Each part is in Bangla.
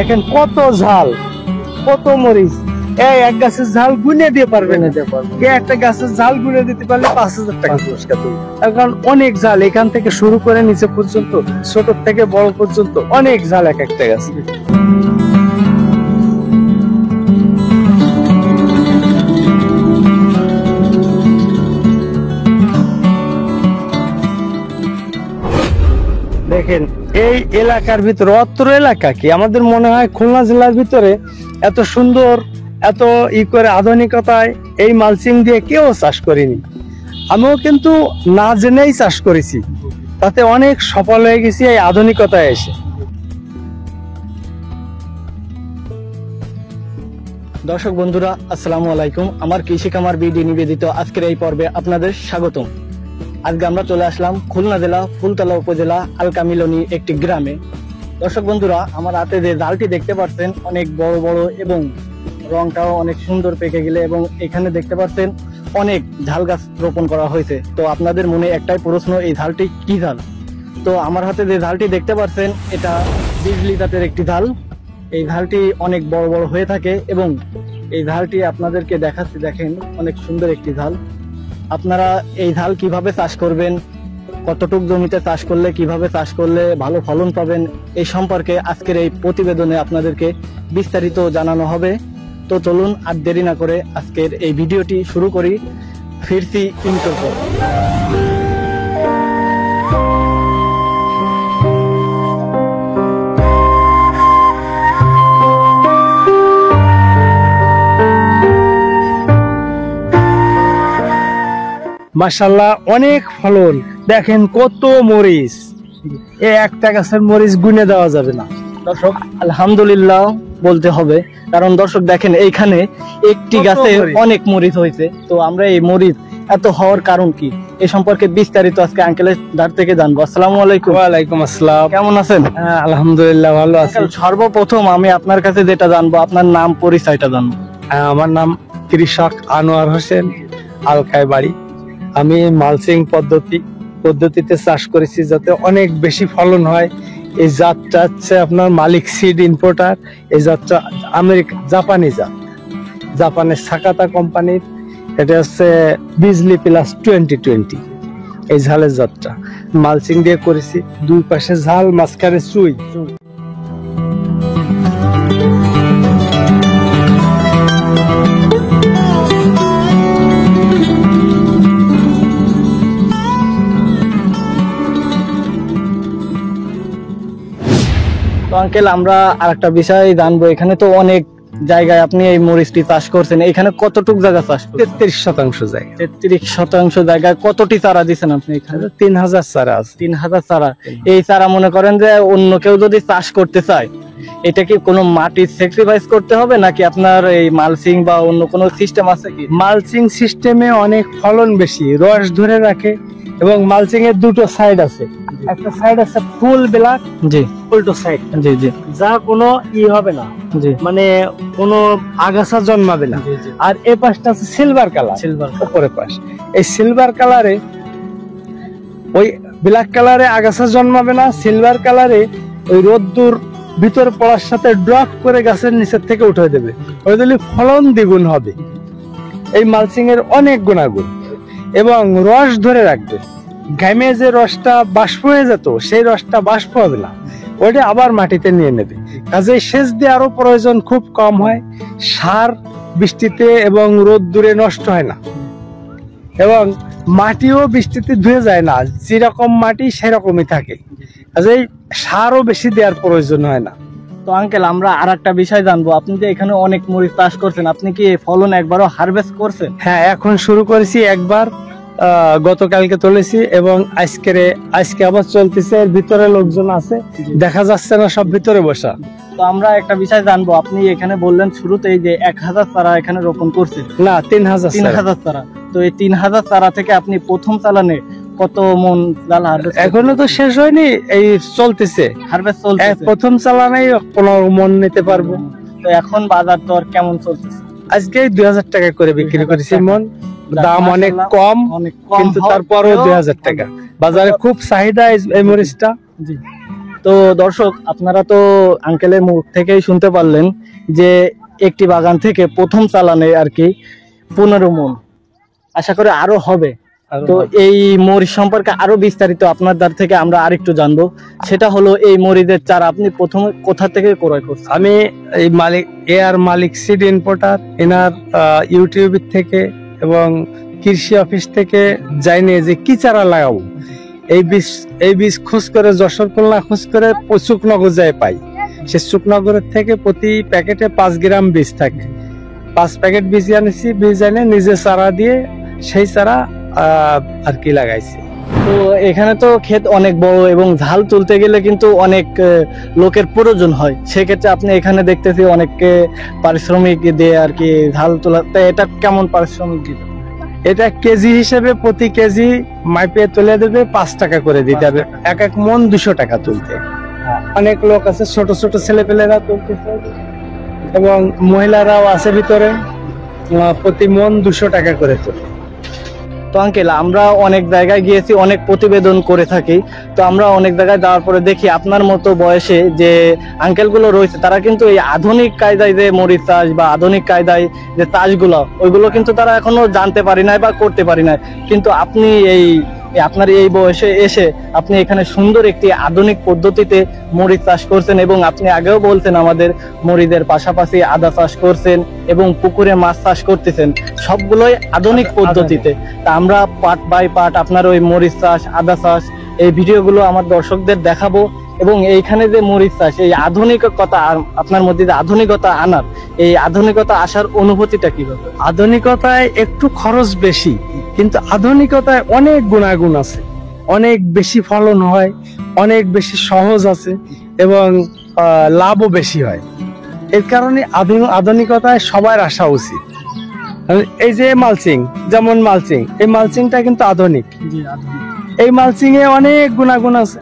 দেখেন কত ঝাল, কত মরিচ। এই এক গাছের ঝাল গুনে দিয়ে পারবে না, একটা গাছের ঝাল গুনে দিতে পারলে 5,000 টাকা পুরস্কার দেবে। কারণ অনেক ঝাল, এখান থেকে শুরু করে নিচে পর্যন্ত, ছোট থেকে বড় পর্যন্ত অনেক ঝাল এক একটা গাছ। দেখেন এই এলাকার ভিতরে, অত্র এলাকা কি আমাদের মনে হয় খুলনা জেলার ভিতরে এত সুন্দর, এত করে আধুনিকতায় এই মালচিং দিয়ে কেউ চাষ করেনি। আমিও কিন্তু না জেনেই চাষ করেছি, তাতে অনেক সফল হয়ে গেছি এই আধুনিকতায় এসে। দর্শক বন্ধুরা, আসসালামু আলাইকুম। আমার কৃষি খামার বিডি নিবেদিত আজকের এই পর্বে আপনাদের স্বাগতম। আজকে আমরা চলে আসলাম খুলনা জেলা ফুলতলা উপজেলা আলকামিলনী একটি গ্রামে। দর্শক বন্ধুরা, আমার হাতে যে জালটি দেখতে পাচ্ছেন অনেক বড় বড় এবং রংটাও অনেক সুন্দর পেকে গেলে, এবং এখানে দেখতে পাচ্ছেন অনেক ঝাল গাছ রোপণ করা হয়েছে। তো আপনাদের মনে একটাই প্রশ্ন, এই ঝালটি কি ঝাল? তো আমার হাতে যে ঝালটি দেখতে পাচ্ছেন এটা বিজলি জাতের একটি ঝাল। এই ঝালটি অনেক বড় বড় হয়ে থাকে এবং এই ঝালটি আপনাদেরকে দেখাচ্ছি, দেখেন অনেক সুন্দর একটি ঝাল। আপনারা এই ঝাল কিভাবে চাষ করবেন, কতটুক জমিতে চাষ করলে, কিভাবে চাষ করলে ভালো ফলন পাবেন, এই সম্পর্কে আজকের এই প্রতিবেদনে আপনাদেরকে বিস্তারিত জানানো হবে। তো চলুন আর দেরি না করে আজকের এই ভিডিওটি শুরু করি। ফিরছি ইন্টার পর। মাশাআল্লাহ, অনেক ফলন। দেখেন কত মরিচ, এই একটা গাছের মরিচ গুনে দেওয়া যাবে না। দর্শক আলহামদুলিল্লাহ বলতে হবে, কারণ দর্শক দেখেন এইখানে একটি গাছে অনেক মরিচ হয়েছে। তো আমরা এই মরিচ এত হওয়ার কারণ কি, এ সম্পর্কে বিস্তারিত আজকে আঙ্কেলের ধার থেকে জানবো। আসসালামু আলাইকুম। ওয়ালাইকুম আসসালাম। কেমন আছেন? হ্যাঁ আলহামদুলিল্লাহ ভালো আছি। সর্বপ্রথম আমি আপনার কাছে যেটা জানবো, আপনার নাম পরিচয়টা জানবো। আমার নাম কৃষক আনোয়ার হোসেন, আলকায় বাড়ি। আমি মালচিং পদ্ধতিতে চাষ করেছি যাতে অনেক বেশি ফলন হয়। এই জাতটা হচ্ছে আপনার মালিক সিড ইম্পোর্টার। এই জাতটা জাপানি জাত, জাপানের সাকাতা কোম্পানির। এটা হচ্ছে বিজলি প্লাস 2020 এই ঝালের জাতটা। মালচিং দিয়ে করেছি, দুই পাশে ঝাল, মাঝখানে চুই। আঙ্কেল, আমরা আরেকটা বিষয় জানবো, এখানে তো অনেক জায়গায় আপনি এই মরিচটি চাষ করছেন, এখানে কতটুক জায়গা চাষ করছেন? 33% জায়গা। 33% জায়গায় কতটি চারা দিচ্ছেন আপনি? এখানে 3000 চারা আছে। 3000 চারা। এই চারা মনে করেন যে অন্য কেউ যদি চাষ করতে চায়, এটা কি কোনো মাটির স্যাক্রিফাইস করতে হবে নাকি আপনার এই মালচিং বা অন্য কোনো সিস্টেম আছে কি? মালচিং সিস্টেমে অনেক ফলন বেশি, রস ধরে রাখে, এবং মালচিং এর দুটো সাইড আছে। একটা সাইড আছে ফুল ব্ল্যাক, জি, উল্টো সাইড, জি জি, যা কোনো হবে না, জি, মানে কোনো আগাছা জন্মাবে না। আর এই পাশটা আছে সিলভার কালার, সিলভার উপরের পাশ। এই সিলভার কালারে, ওই ব্ল্যাক কালারে আগাছা জন্মাবে না, সিলভার কালারে ওই রোদ্দুর ভিতরে পড়ার সাথে ড্রপ করে গাছের নিচের থেকে উঠে দেবে, ওই দিলে ফলন দ্বিগুণ হবে। এই মালচিং এর অনেক গুণাগুণ, এবং রস ধরে রাখবে। ঘামে যে রসটা বাষ্প হয়ে যেত, সেই রসটা বাষ্প হবে না, ওইটা আবার মাটিতে নিয়ে নেবে। কাজে সেচ দিয়ে আরো প্রয়োজন খুব কম হয়, সার বৃষ্টিতে এবং রোদ দূরে নষ্ট হয় না, এবং মাটিও বৃষ্টিতে ধুয়ে যায় না, যেরকম মাটি সেরকমই থাকে। কাজে সারও বেশি দেওয়ার প্রয়োজন হয় না। তো আঙ্কেল, আমরা আর একটা বিষয় জানবো, আপনি যে এখানে অনেক মরিচ চাষ করছেন, আপনি কি ফলন একবারও হারভেস্ট করছেন? হ্যাঁ, এখন শুরু করেছি, একবার গতকালকে তুলেছি, এবং আজকে আবার চলতেছে। এর ভিতরে লোকজন আছে, দেখা যাচ্ছে না, সব ভিতরে বসা। তো আমরা একটা বিষয় জানবো, আপনি এখানে বললেন শুরুতেই যে 1000 চারা এখানে রোপণ করছেন। না, 3000 চারা। তো এই 3000 চারা থেকে আপনি প্রথম চালানে কত মন জাল হারভেস্ট? এখনো তো শেষ হয়নি, এই চলতেছে, হারভেস্ট চলতেছে। প্রথম চালানে 15 মন নিতে পারবো। তো এখন বাজার দর কেমন চলতেছে? আজকে 2000 টাকা করে বিক্রি করেছি মন। দাম অনেক কম, কিন্তু তারপরও 2000 টাকা। বাজারে খুব চাহিদা এই মরিচটা। তো তো দর্শক, আপনারা তো আঙ্কেলের মুখ থেকেই শুনতে পারলেন যে একটি বাগান থেকে প্রথম চালানে আর কি 15 মণ, আশা করি আরো হবে। তো এই মরিচ সম্পর্কে আরো বিস্তারিত আপনার দ্বার থেকে আমরা আরেকটু জানবো। সেটা হলো, এই মরিচের চারা আপনি প্রথমে কোথা থেকে ক্রয় করছেন? আমি এই মালিক সিড ইম্পোর্টার, এনার ইউটিউব থেকে এবং কৃষি অফিস থেকে জানি যে কি চারা লাগাবো, এই বীজ খোঁজ করে, যশোর খুলনা খোঁজ করে শুকনগর যায় পাই। সে শুকনগরের থেকে প্রতি প্যাকেটে 5 গ্রাম বীজ থাকে। 5 প্যাকেট বীজ আনেছি, বীজ এনে নিজে চারা দিয়ে সেই চারা আর কি লাগাইছি। তো এখানে তো ক্ষেত অনেক বড় এবং ঝাল তুলতে গেলে কিন্তু অনেক লোকের প্রয়োজন হয়। সেক্ষেত্রে আপনি এখানে দেখতেছি অনেককে পারিশ্রমিক দিয়ে আর কি ঝাল তোলা। এটা কেমন পারিশ্রমিক দিতে? এটা কেজি হিসেবে প্রতি কেজি মাইপে তুলে দেবে 5 টাকা করে দিতে হবে। এক মন 200 টাকা তুলতে। অনেক লোক আছে, ছোট ছোট ছেলেপেলেরা তুলতেছে এবং মহিলারাও আছে ভিতরে, প্রতি মন 200 টাকা করে তোলে। তো আঙ্কেল, আমরা অনেক জায়গায় গিয়েছি, অনেক প্রতিবেদন করে থাকি। তো আমরা অনেক জায়গায় যাওয়ার পরে দেখি আপনার মতো বয়সে যে আঙ্কেল গুলো রয়েছে, তারা কিন্তু এই আধুনিক কায়দায় যে মরিচ চাষ বা আধুনিক কায়দায় যে চাষগুলো, ওইগুলো কিন্তু তারা এখনো জানতে পারি নাই বা করতে পারি নাই। কিন্তু আপনি আপনার এই বয়সে এসে আপনি এখানে সুন্দর একটি আধুনিক পদ্ধতিতে মরিচ চাষ করছেন, এবং আপনি আগেও বলছেন আমাদের মরিচের পাশাপাশি আদা চাষ করছেন এবং পুকুরে মাছ চাষ করতেছেন, সবগুলোই আধুনিক পদ্ধতিতে। তা আমরা পার্ট বাই পার্ট আপনার ওই মরিচ চাষ, আদা চাষ, এই ভিডিওগুলো আমার দর্শকদের দেখাবো। এবং এইখানে যে মরিচ চাষ, এই আধুনিকতা, আপনার মধ্যে যে আধুনিকতা আনার, এই আধুনিকতা আসার অনুভূতিটা কিভাবে? আধুনিকতায় একটু খরচ বেশি, কিন্তু আধুনিকতায় অনেক গুণাগুণ আছে, অনেক বেশি ফলন হয়, অনেক বেশি সহজ আছে এবং লাভও বেশি হয়। এর কারণে আধুনিকতায় সবার আসা উচিত। এই যে মালচিং, যেমন মালচিং, এই মালচিংটা কিন্তু আধুনিক। এই মালচিং এ অনেক গুণাগুণ আছে।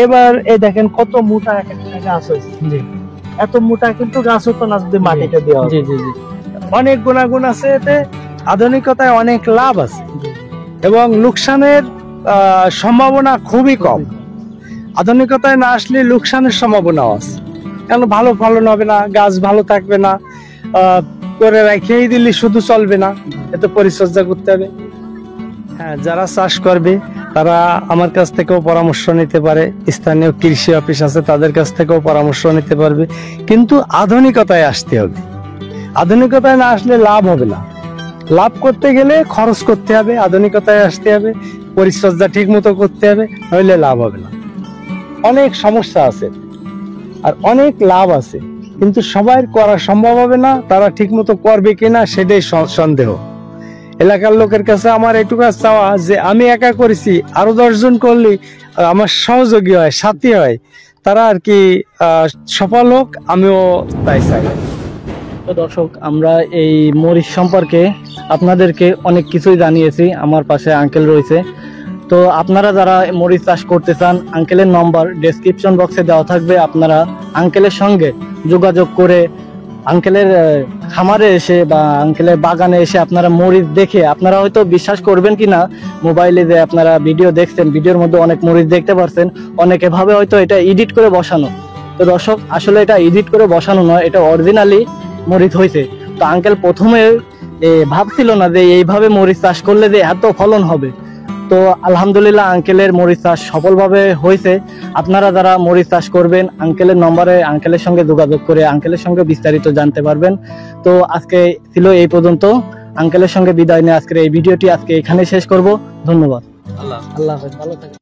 এবার এই দেখেন কত মোটা একটা গাছ হয়েছে। এত মোটা কিন্তু গাছ হতো না যদি মাটিতে দেওয়া হয়। অনেক গুণাগুণ আছে এতে। আধুনিকতায় অনেক লাভ আছে এবং লোকসানের সম্ভাবনা খুবই কম। আধুনিকতায় না আসলে লোকসানের সম্ভাবনাও আছে, কেন ভালো ফলন হবে না, গাছ ভালো থাকবে না, করে রেখেই দিলে শুধু চলবে না, এতে পরিচর্যা করতে হবে। হ্যাঁ, যারা চাষ করবে তারা আমার কাছ থেকেও পরামর্শ নিতে পারে, স্থানীয় কৃষি অফিস আছে তাদের কাছ থেকেও পরামর্শ নিতে পারবে, কিন্তু আধুনিকতায় আসতে হবে। আধুনিকতায় না আসলে লাভ হবে না। লাভ করতে গেলে খরচ করতে হবে, আধুনিকতায় আসতে হবে, পরিচর্যা ঠিক মতো করতে হবে, নইলে লাভ হবে না। অনেক সমস্যা আছে আর অনেক লাভ আছে, কিন্তু সবাই করা সম্ভব হবে না। তারা ঠিক মতো করবে কিনা সেটাই সন্দেহ। এলাকার লোকের কাছে আমার এইটুকু চাওয়া যে আমি একা করেছি, আরো 10 জন করলে আমার সহযোগী হয়, সাথী হয়, তারা আর কি সফল হোক, আমিও তাই চাই। তো দর্শক, আমরা এই মরিচ সম্পর্কে আপনাদেরকে অনেক কিছুই জানিয়েছি। আমার পাশে আঙ্কেল রয়েছে। তো আপনারা যারা মরিচ চাষ করতে চান, আঙ্কেলের নম্বর ডেসক্রিপশন বক্সে দেওয়া থাকবে। আপনারা আঙ্কেলের সঙ্গে যোগাযোগ করে আঙ্কেলের খামারে এসে বা আঙ্কেলের বাগানে এসে আপনারা মরিচ দেখে, আপনারা হয়তো বিশ্বাস করবেন কিনা, মোবাইলে যে আপনারা ভিডিও দেখছেন, ভিডিওর মধ্যে অনেক মরিচ দেখতে পাচ্ছেন, অনেকে ভাবে হয়তো এটা এডিট করে বসানো। তো দর্শক, আসলে এটা এডিট করে বসানো নয়, এটা অরিজিনালি মরিচ হয়েছে। তো আঙ্কেল প্রথমে ভাবছিল না যে এইভাবে মরিচ চাষ করলে যে এত ফলন হবে। তো আলহামদুলিল্লাহ আঙ্কেলের মরিচ চাষ সফলভাবে হয়েছে। আপনারা যারা মরিচ চাষ করবেন, আঙ্কেলের নম্বরে আঙ্কেলের সঙ্গে যোগাযোগ করে আঙ্কেলের সঙ্গে বিস্তারিত জানতে পারবেন। তো আজকে ছিল এই পর্যন্ত। আঙ্কেলের সঙ্গে বিদায় নিয়ে আজকের এই ভিডিওটি আজকে এখানে শেষ করব। ধন্যবাদ। আল্লাহ হাফেজ, ভালো থাকবেন।